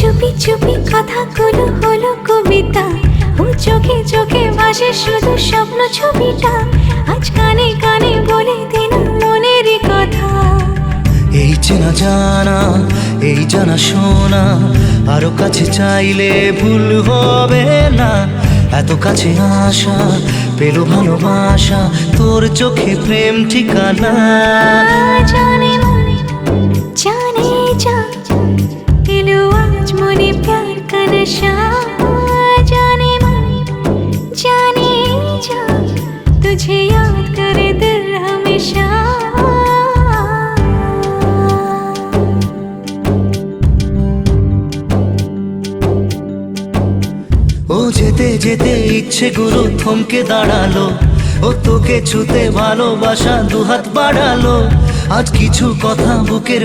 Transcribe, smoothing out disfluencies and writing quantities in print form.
চুপি চুপি কথাগুলো হলো কবিতা, ও চোখে চোখে ভাসে শুধু স্বপ্ন ছবিটা, আজ কানে কানে বলে দিন মনের কথা। এই চেনা জানা, এই জানা শোনা, আরো কাছে চাইলে ভুল হবে না। এত কাছে আসা পেল ভালোবাসা, তোর চোখে প্রেম ঠিকানা। জানে মনে জানে जा दिलो आज मने प्यार का नशा, जाने मन जाने जा तुझे याद करे दिल हमेशा। ও যেতে যেতে ইচ্ছে গুলো থমকে দাঁড়ালো, ও তোকে ছুতে ভালোবাসা দুহাত বাড়ালো। আজ কিছু কথা বুকের